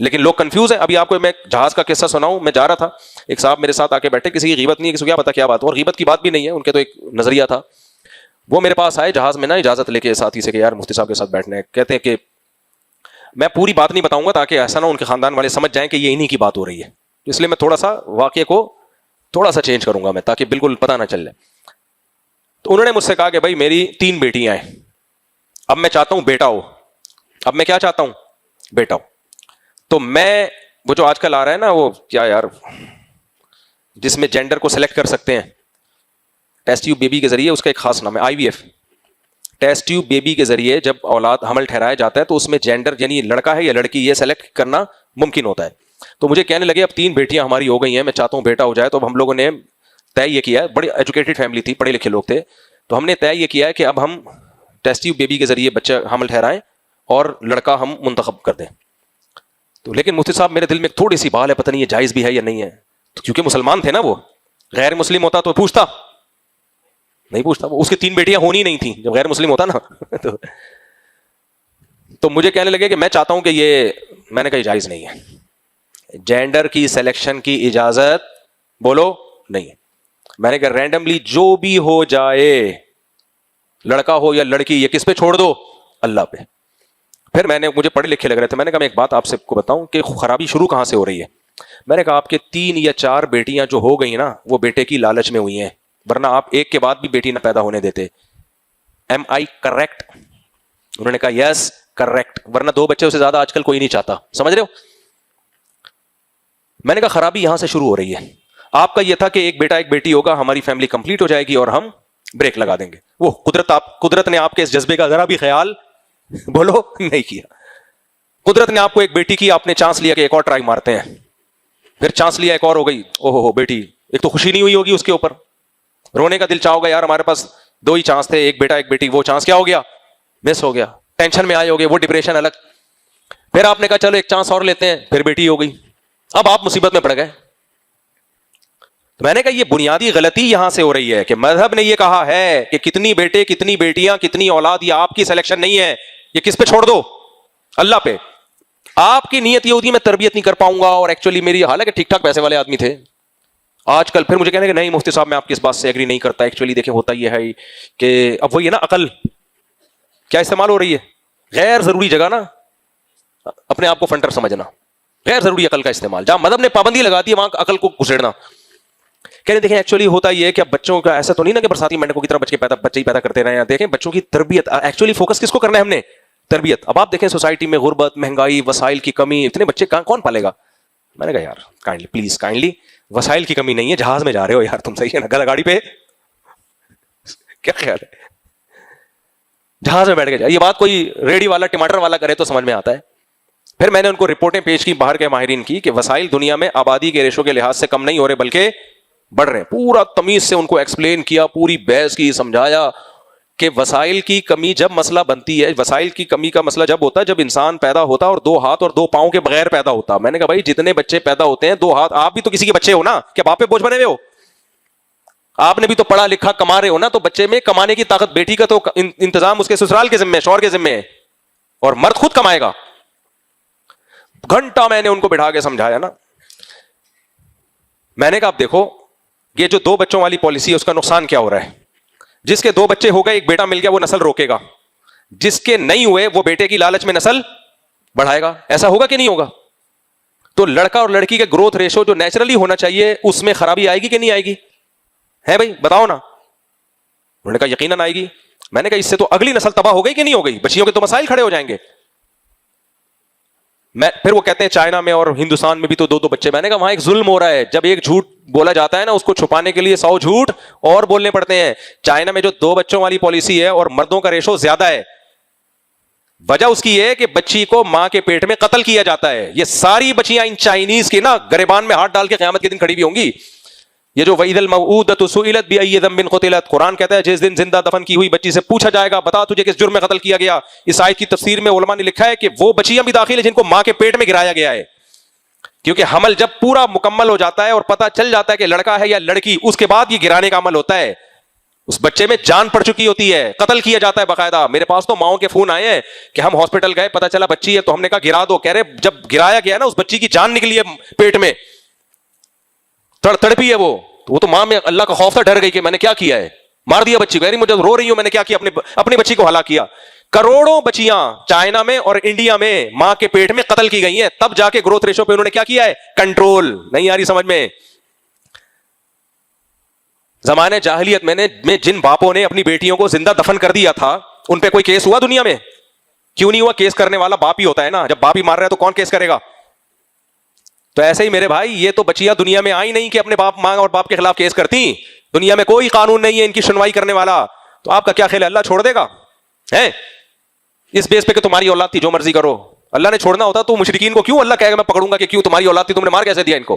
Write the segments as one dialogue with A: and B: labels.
A: لیکن لوگ کنفیوز ہیں. ابھی آپ کو میں جہاز کا قصہ سناؤں. میں جا رہا تھا, ایک صاحب میرے ساتھ آ کے بیٹھے, کسی کی غیبت نہیں ہے, کسی کو کیا پتا کیا بات, اور غیبت کی بات بھی نہیں ہے, ان کے تو ایک نظریہ تھا. وہ میرے پاس آئے جہاز میں نا, اجازت لے کے ساتھی سے کہ یار مفتی صاحب کے ساتھ بیٹھنا ہے. کہتے ہیں کہ میں پوری بات نہیں بتاؤں گا تاکہ ایسا نہ ان کے خاندان والے سمجھ جائیں کہ یہ انہی کی بات ہو رہی ہے, اس لیے میں تھوڑا سا واقعے کو تھوڑا سا چینج کروں گا میں, تاکہ بالکل پتہ نہ چل جائے. تو انہوں نے مجھ سے کہا کہ بھائی میری 3 بیٹیاں ہیں, اب میں چاہتا ہوں بیٹا ہو. اب میں کیا چاہتا ہوں, بیٹا ہو. تو میں وہ جو آج کل آ رہا ہے نا, وہ کیا یار جس میں جینڈر کو سلیکٹ کر سکتے ہیں ٹیسٹ ٹیوب بیبی کے ذریعے, اس کا ایک خاص نام ہے IVF. ٹیسٹ ٹیوب بیبی کے ذریعے جب اولاد حمل ٹھہرایا جاتا ہے تو اس میں جینڈر یعنی لڑکا ہے یا لڑکی یہ سلیکٹ کرنا ممکن ہوتا ہے. تو مجھے کہنے لگے اب 3 بیٹیاں ہماری ہو گئی ہیں, میں چاہتا ہوں بیٹا ہو جائے. تو اب ہم لوگوں نے طے یہ کیا ہے, بڑی ایجوکیٹڈ فیملی تھی, پڑھے لکھے لوگ تھے, تو ہم نے طے یہ کیا ہے کہ اب ہم ٹیسٹ ٹیوب بیبی کے ذریعے بچہ حمل ٹھہرائیں اور لڑکا ہم منتخب کر دیں. تو لیکن مفتی صاحب میرے دل میں تھوڑی سی بال ہے, پتہ نہیں یہ جائز بھی ہے یا نہیں ہے. تو کیونکہ مسلمان تھے نا, وہ غیر مسلم ہوتا تو پوچھتا نہیں, پوچھتا. وہ اس کی 3 بیٹیاں ہونی نہیں تھیں جب غیر مسلم ہوتا نا. تو مجھے کہنے لگے کہ میں چاہتا ہوں کہ یہ, میں نے کہا جائز نہیں ہے, جینڈر کی سلیکشن کی اجازت بولو نہیں ہے. میں نے کہا رینڈملی جو بھی ہو جائے, لڑکا ہو یا لڑکی, یہ کس پہ چھوڑ دو, اللہ پہ. پھر میں نے, مجھے پڑھے لکھے لگ رہے تھے, میں نے کہا میں ایک بات آپ سے کو بتاؤں کہ خرابی شروع کہاں سے ہو رہی ہے. میں نے کہا آپ کے 3 یا 4 بیٹیاں جو ہو گئی نا, وہ بیٹے کی لالچ میں ہوئی ہیں, ورنہ آپ ایک کے بعد بھی بیٹی نہ پیدا ہونے دیتے. Am I correct? انہوں نے کہا یس کریکٹ, ورنہ 2 بچے سے زیادہ آج کل کوئی نہیں چاہتا, سمجھ رہے ہو. میں نے کہا خرابی یہاں سے شروع ہو رہی ہے. آپ کا یہ تھا کہ ایک بیٹا ایک بیٹی ہوگا, ہماری فیملی کمپلیٹ ہو جائے گی اور ہم بریک لگا دیں گے. وہ قدرت نے آپ کے اس جذبے کا ذرا بھی خیال بولو نہیں کیا. قدرت نے آپ کو ایک بیٹی کی, آپ نے چانس لیا کہ ایک اور ٹرائی مارتے ہیں, پھر چانس لیا ایک اور ہو گئی, او ہو بیٹی, ایک تو خوشی نہیں ہوئی ہوگی اس کے اوپر, رونے کا دل چاہو گا یار ہمارے پاس 2 ہی چانس تھے, ایک بیٹا ایک بیٹی, وہ چانس کیا ہو گیا, مس ہو گیا. ٹینشن میں آئے ہوگے, وہ ڈپریشن الگ. پھر آپ نے کہا چلو ایک چانس اور لیتے ہیں, پھر بیٹی ہو گئی, اب آپ مصیبت میں پڑ گئے. تو میں نے کہا یہ بنیادی غلطی یہاں سے ہو رہی ہے کہ مذہب نے یہ کہا ہے کہ کتنی بیٹے کتنی بیٹیاں کتنی اولاد, یہ آپ کی سلیکشن نہیں ہے, یہ کس پہ چھوڑ دو, اللہ پہ. آپ کی نیت یہ ہوتی میں تربیت نہیں کر پاؤں گا, اور ایکچولی میری, حالانکہ ٹھیک ٹھاک پیسے والے آدمی تھے آج کل. پھر مجھے کہنے کہ نہیں مفتی صاحب میں آپ کی اس بات سے ایگری نہیں کرتا, ایکچولی دیکھیں ہوتا یہ ہے کہ اب وہی ہے نا, عقل کیا استعمال ہو رہی ہے, غیر ضروری جگہ نا اپنے آپ کو فنٹر سمجھنا, غیر ضروری عقل کا استعمال. جہاں مذہب نے پابندی لگا دی ہے وہاں عقل کو گھسیڑنا. کہہ رہے دیکھیں ایکچولی ہوتا یہ ہے کہ اب بچوں کا ایسا تو نہیں نا کہ برساتی مینڈکوں کی طرح بچے ہی پیدا کرتے رہے ہیں. دیکھیں بچوں کی تربیت, ایکچولی فوکس کس کو کرنا ہے ہم نے, تربیت. اب آپ دیکھیں سوسائٹی میں غربت, مہنگائی, وسائل کی کمی, اتنے بچے کون پالے گا. میں نے کہا یار کائنڈلی پلیز کائنڈلی, وسائل کی کمی نہیں ہے, جہاز میں جا رہے ہو یار تم, صحیح ہے نا, گاڑی پہ کیا خیال ہے, جہاز میں بیٹھ کے جائے. یہ بات کوئی ریڑھی والا ٹماٹر والا کرے تو سمجھ میں آتا ہے. پھر میں نے ان کو رپورٹیں پیش کی باہر کے ماہرین کی کہ وسائل دنیا میں آبادی کے ریشو کے لحاظ سے کم نہیں ہو رہے بلکہ بڑھ رہے ہیں. پورا تمیز سے ان کو ایکسپلین کیا, پوری بحث کی, سمجھایا کہ وسائل کی کمی جب مسئلہ بنتی ہے, وسائل کی کمی کا مسئلہ جب ہوتا ہے جب انسان پیدا ہوتا ہے اور 2 ہاتھ اور 2 پاؤں کے بغیر پیدا ہوتا. میں نے کہا بھائی جتنے بچے پیدا ہوتے ہیں 2 ہاتھ, آپ بھی تو کسی کے بچے ہو نا, کیا باپ پہ بوجھ بنے ہوئے ہو, آپ نے بھی تو پڑھا لکھا کما رہے ہو نا, تو بچے میں کمانے کی طاقت, بیٹی کا تو انتظام اس کے سسرال کے ذمہ, شوہر کے ذمہ ہے, اور مرد خود کمائے گا. گھنٹہ میں نے ان کو بٹھا کے سمجھایا نا. میں نے کہا اب دیکھو یہ جو 2 بچوں والی پالیسی ہے اس کا نقصان کیا ہو رہا ہے. جس کے 2 بچے ہو گئے, ایک بیٹا مل گیا, وہ نسل روکے گا. جس کے نہیں ہوئے وہ بیٹے کی لالچ میں نسل بڑھائے گا. ایسا ہوگا کہ نہیں ہوگا؟ تو لڑکا اور لڑکی کے گروتھ ریشو جو نیچرلی ہونا چاہیے اس میں خرابی آئے گی کہ نہیں آئے گی؟ ہے بھائی بتاؤ نا. انہوں نے کہا یقیناً آئے گی. میں نے کہا اس سے تو اگلی نسل تباہ ہو گئی کہ نہیں ہو گئی, بچیوں کے تو مسائل کھڑے ہو جائیں گے. پھر وہ کہتے ہیں چائنا میں اور ہندوستان میں بھی تو 2 بچے. میں نے کہا وہاں ایک ظلم ہو رہا ہے, جب ایک جھوٹ بولا جاتا ہے نا اس کو چھپانے کے لیے 100 جھوٹ اور بولنے پڑتے ہیں. چائنا میں جو 2 بچوں والی پالیسی ہے اور مردوں کا ریشو زیادہ ہے, وجہ اس کی یہ ہے کہ بچی کو ماں کے پیٹ میں قتل کیا جاتا ہے. یہ ساری بچیاں ان چائنیز کی نا گریبان میں ہاتھ ڈال کے قیامت کے دن کھڑی بھی ہوں گی. یہ جو وَإِذَا الْمَوْءُودَةُ سُئِلَتْ بِأَيِّ ذَنبٍ قُتِلَتْ, قرآن کہتا ہے جس دن زندہ دفن کی ہوئی بچی سے پوچھا جائے گا بتا تجھے کس جرم میں قتل کیا گیا. اس آیت کی تفسیر میں علماء نے لکھا ہے کہ وہ بچیاں بھی داخل ہیں جن کو ماں کے پیٹ میں گرایا گیا ہے, کیونکہ حمل جب پورا مکمل ہو جاتا ہے اور پتہ چل جاتا ہے کہ لڑکا ہے یا لڑکی, اس کے بعد یہ گرانے کا عمل ہوتا ہے. اس بچے میں جان پڑ چکی ہوتی ہے, قتل کیا جاتا ہے باقاعدہ. میرے پاس تو ماؤں کے فون آئے ہیں کہ ہم ہاسپٹل گئے, پتا چلا بچی ہے, تو ہم نے کہا گرا دو. کہہ رہے جب گرایا گیا نا اس بچی کی جان نکلی ہے پیٹ میں, تڑپی ہے وہ تو ماں میں اللہ کا خوف تھا, ڈر گئی کہ میں نے کیا کیا ہے, مار دیا بچی کو. کہہ رہی مجھے رو رہی ہوں, میں نے کیا کیا, اپنی بچی کو ہلاک کیا. کروڑوں بچیاں چائنا میں اور انڈیا میں ماں کے پیٹ میں قتل کی گئی ہیں, تب جا کے گروتھ ریشو پہ انہوں نے کیا کیا ہے, کنٹرول. نہیں آ رہی سمجھ میں؟ زمانے جاہلیت میں جن باپوں نے اپنی بیٹیوں کو زندہ دفن کر دیا تھا, ان پہ کوئی کیس ہوا دنیا میں؟ کیوں نہیں ہوا؟ کیس کرنے والا باپ ہی ہوتا ہے نا. جب باپ ہی مار رہا ہے تو کون کیس کرے گا؟ تو ایسے ہی میرے بھائی, یہ تو بچیاں دنیا میں آئی نہیں کہ اپنے باپ ماں اور باپ کے خلاف کیس کرتی. دنیا میں کوئی قانون نہیں ہے ان کی سنوائی کرنے والا. تو آپ کا کیا خیال ہے, اللہ چھوڑ دے گا ہے اس بیس پہ کہ تمہاری اولاد تھی جو مرضی کرو؟ اللہ نے چھوڑنا ہوتا تو مشرکین کو کیوں اللہ کہے گا میں پکڑوں گا کہ کیوں تمہاری اولاد تھی, تم نے مار کیسے دیا ان کو؟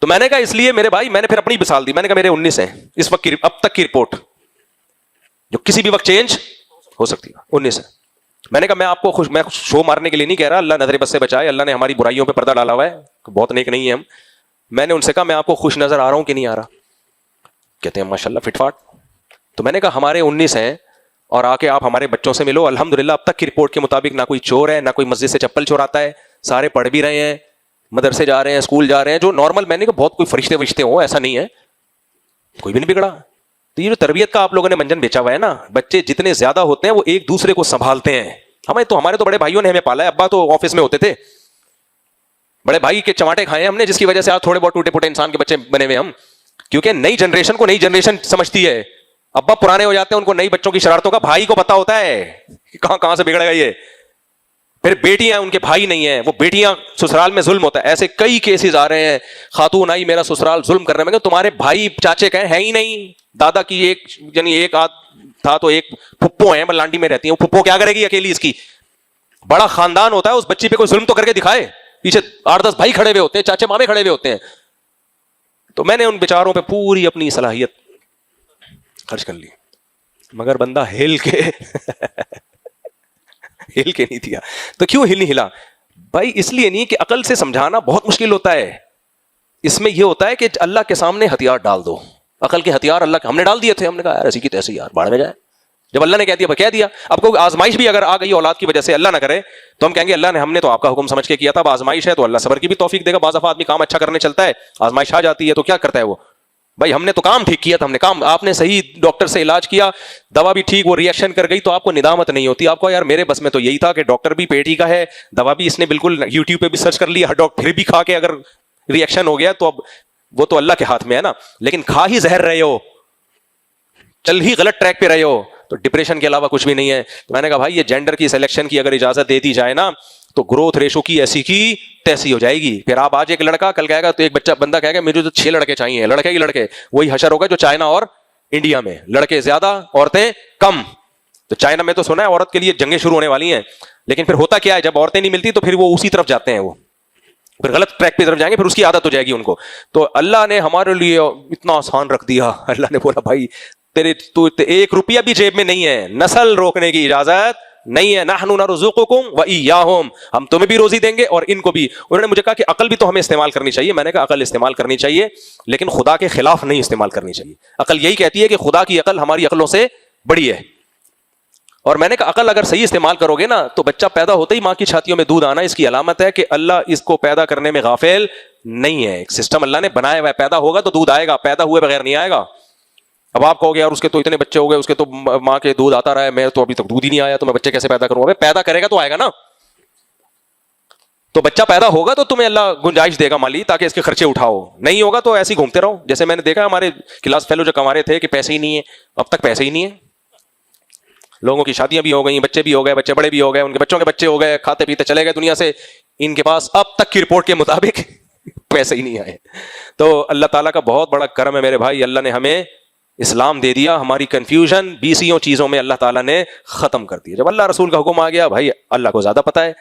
A: تو میں نے کہا اس لیے میرے بھائی, میں نے پھر اپنی مثال دی. میں نے کہا میرے 19 ہیں اس وقت کی, اب تک کی رپورٹ جو کسی بھی وقت چینج ہو سکتی ہے, 19 ہے. میں نے کہا میں آپ کو میں شو مارنے کے لیے نہیں کہہ رہا, اللہ نظر بد سے بچائے, اللہ نے ہماری برائیوں پہ پردہ ڈالا ہوا ہے, بہت نیک نہیں ہے ہم. میں نے ان سے کہا میں آپ کو خوش نظر آ رہا ہوں کہ نہیں آ رہا؟ کہتے ہیں ماشاء اللہ فٹ فاٹ. تو میں نے کہا ہمارے 19 ہیں اور آ کے آپ ہمارے بچوں سے ملو, الحمدللہ اب تک کی رپورٹ کے مطابق نہ کوئی چور ہے, نہ کوئی مسجد سے چپل چوراتا ہے, سارے پڑھ بھی رہے ہیں, مدرسے جا رہے ہیں, اسکول جا رہے ہیں, جو نارمل. میں نے کہا بہت کوئی فرشتے ورشتے ہوں, ایسا نہیں ہے, کوئی بھی نہیں بگڑا. تو یہ جو تربیت کا آپ لوگوں نے منجن بیچا ہوا ہے نا, بچے جتنے زیادہ ہوتے ہیں وہ ایک دوسرے کو سنبھالتے ہیں. ہمارے تو بڑے بھائیوں نے ہمیں پالا ہے, ابا تو آفس میں ہوتے تھے, بڑے بھائی کے چماٹے کھائے ہیں ہم نے, جس کی وجہ سے آج تھوڑے بہت ٹوٹے پھوٹے انسان کے بچے بنے ہوئے ہم. کیونکہ نئی جنریشن کو نئی جنریشن سمجھتی ہے, ابا پرانے ہو جاتے ہیں, ان کو نئی بچوں کی شرارتوں کا بھائی کو پتا ہوتا ہے کہاں سے بگڑے گا یہ. پھر بیٹیاں ان کے بھائی نہیں ہیں, وہ بیٹیاں سسرال میں ظلم ہوتا ہے. ایسے کئی کیسز آ رہے ہیں, خاتون آئی میرا سسرال ظلم کر رہے ہیں. میں کہ تمہارے بھائی چاچے کہیں ہے ہی نہیں, دادا کی ایک یعنی ایک آدھ تھا تو ایک پھپھو ہیں ملانڈی میں رہتی ہیں, پھپھو کیا کرے گی اکیلی, اس کی بڑا خاندان ہوتا ہے, اس بچی پہ کوئی ظلم تو کر کے دکھائے. پیچھے 8-10 بھائی کھڑے ہوئے ہوتے ہیں, چاچے مامے کھڑے ہوئے ہوتے ہیں. تو میں نے ان بیچاروں پہ پوری اپنی صلاحیت خرچ کر لی, مگر بندہ ہل کے نہیں دیا. تو کیوں نہیں ہلا بھائی؟ اس لیے نہیں کہ عقل سے سمجھانا بہت مشکل ہوتا ہے. اس میں یہ ہوتا ہے کہ اللہ کے سامنے ہتھیار ڈال دو. عقل کے ہتھیار اللہ کے ہم نے ڈال دیے تھے, ہم نے کہا یار ایسی کی تیسی یار باڑ میں جائے. جب اللہ نے کہہ دیا کہہ دیا. اب کوئی آزمائش بھی اگر آ گئی اولاد کی وجہ سے, اللہ نہ کرے, تو ہم کہیں گے اللہ نے, ہم نے تو آپ کا حکم سمجھ کے کیا تھا, اب آزمائش ہے تو اللہ صبر کی بھی توفیق دے گا. بعض دفعہ آدمی کام اچھا کرنے چلتا ہے, آزمائش آ جاتی ہے تو کیا کرتا ہے وہ, بھائی ہم نے تو کام ٹھیک کیا تھا, ہم نے کام, آپ نے صحیح ڈاکٹر سے علاج کیا, دوا بھی ٹھیک, وہ ریئیکشن کر گئی, تو آپ کو ندامت نہیں ہوتی. آپ کو یار میرے بس میں تو یہی تھا کہ ڈاکٹر بھی پیٹ ہی کا ہے, دوا بھی اس نے بالکل یوٹیوب پہ بھی سرچ کر لیا, ہر ڈاکٹر پھر بھی کھا کے اگر ریئیکشن ہو گیا تو اب وہ تو اللہ کے ہاتھ میں ہے نا. لیکن کھا ہی زہر رہے ہو, چل ہی غلط ٹریک پہ رہے ہو, تو ڈپریشن کے علاوہ کچھ بھی نہیں ہے. تو میں نے کہا بھائی یہ جینڈر کی سلیکشن کی اگر اجازت دے دی جائے نا, تو گروتھ ریشو کی ایسی کی تیسی ہو جائے گی. پھر آپ آج ایک لڑکا, کل کہے گا, تو ایک بچہ بندہ کہے گا مجھے تو 6 لڑکے چاہیے, لڑکے ہی لڑکے. وہی حشر ہوگا جو چائنا اور انڈیا میں, لڑکے زیادہ عورتیں کم. تو چائنا میں تو سنا ہے عورت کے لیے جنگیں شروع ہونے والی ہیں, لیکن پھر ہوتا کیا ہے, جب عورتیں نہیں ملتی تو پھر وہ اسی طرف جاتے ہیں, وہ پھر غلط ٹریک پہ طرف جائیں گے, پھر اس کی عادت ہو جائے گی ان کو. تو اللہ نے ہمارے لیے اتنا آسان رکھ دیا. اللہ نے بولا بھائی تیرے تو 1 روپیہ بھی جیب میں نہیں ہے, نسل روکنے کی اجازت نہیں ہے. نحن نرزقکم وإیاہم, ہم تمہیں بھی روزی دیں گے اور ان کو بھی. انہوں نے مجھے کہا کہ عقل بھی تو ہمیں استعمال کرنی چاہیے. میں نے کہا عقل استعمال کرنی چاہیے, لیکن خدا کے خلاف نہیں استعمال کرنی چاہیے. عقل یہی کہتی ہے کہ خدا کی عقل ہماری عقلوں سے بڑی ہے. اور میں نے کہا عقل اگر صحیح استعمال کرو گے نا, تو بچہ پیدا ہوتے ہی ماں کی چھاتیوں میں دودھ آنا اس کی علامت ہے کہ اللہ اس کو پیدا کرنے میں غافل نہیں ہے. ایک سسٹم اللہ نے بنایا ہوا ہے, پیدا ہوگا تو دودھ آئے گا, پیدا ہوئے بغیر نہیں آئے گا. اب آپ کہو گے یار اس کے تو اتنے بچے ہو گئے, اس کے تو ماں کے دودھ آتا رہا ہے, میں تو ابھی تک دودھ ہی نہیں آیا, تو میں بچے کیسے پیدا کروں؟ ابے پیدا کرے گا تو آئے گا نا. تو بچہ پیدا ہوگا تو تمہیں اللہ گنجائش دے گا مالی, تاکہ اس کے خرچے اٹھاؤ. نہیں ہوگا تو ایسے ہی گھومتے رہو. جیسے میں نے دیکھا ہمارے کلاس فیلو جو کما رہے تھے کہ پیسے ہی نہیں ہے, اب تک پیسے ہی نہیں ہے. لوگوں کی شادیاں بھی ہو گئی, بچے بھی ہو گئے, بچے بڑے بھی ہو گئے, ان کے بچوں کے بچے ہو گئے, کھاتے پیتے چلے گئے دنیا سے. ان کے پاس اب تک کی رپورٹ کے مطابق پیسے ہی نہیں آئے. تو اللہ تعالیٰ کا بہت بڑا کرم ہے میرے بھائی, اللہ نے ہمیں اسلام دے دیا. ہماری کنفیوژن 20 چیزوں میں اللہ تعالیٰ نے ختم کر دی. جب اللہ رسول کا حکم آ گیا, بھائی اللہ کو زیادہ پتہ ہے,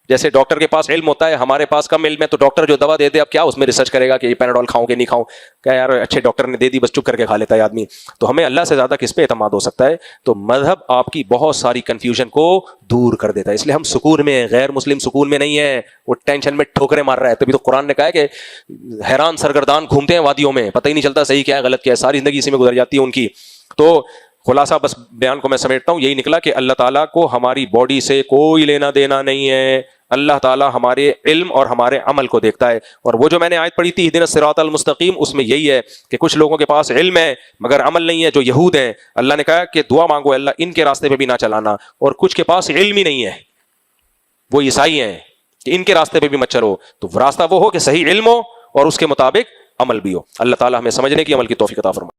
A: جیسے ڈاکٹر کے پاس علم ہوتا ہے, ہمارے پاس کم علم ہے, تو ڈاکٹر جو دوا دے دے اب کیا اس میں ریسرچ کرے گا کہ یہ پیناڈول کھاؤں کہ نہیں کھاؤں, کہ یار اچھے ڈاکٹر نے دے دی بس چپ کر کے کھا لیتا ہے آدمی. تو ہمیں اللہ سے زیادہ کس پہ اعتماد ہو سکتا ہے؟ تو مذہب آپ کی بہت ساری کنفیوژن کو دور کر دیتا ہے, اس لیے ہم سکون میں ہیں. غیر مسلم سکون میں نہیں ہے, وہ ٹینشن میں ٹھوکریں مار رہا ہے. تبھی تو قرآن نے کہا ہے کہ حیران سرگردان گھومتے ہیں وادیوں میں, پتہ ہی نہیں چلتا صحیح کیا ہے غلط کیا ہے, ساری زندگی اسی میں گزر جاتی ہے ان کی. تو خلاصہ بس بیان کو میں سمیٹتا ہوں, یہی نکلا کہ اللہ تعالیٰ کو ہماری باڈی سے کوئی لینا دینا نہیں ہے. اللہ تعالیٰ ہمارے علم اور ہمارے عمل کو دیکھتا ہے. اور وہ جو میں نے آیت پڑھی تھی اہدنا الصراط المستقیم, اس میں یہی ہے کہ کچھ لوگوں کے پاس علم ہے مگر عمل نہیں ہے, جو یہود ہیں. اللہ نے کہا کہ دعا مانگو اللہ ان کے راستے پہ بھی نہ چلانا. اور کچھ کے پاس علم ہی نہیں ہے, وہ عیسائی ہیں, کہ ان کے راستے پہ بھی مت چلو. تو راستہ وہ ہو کہ صحیح علم ہو اور اس کے مطابق عمل بھی ہو. اللہ تعالیٰ ہمیں سمجھنے کی عمل کی توفیق عطا فرمائے.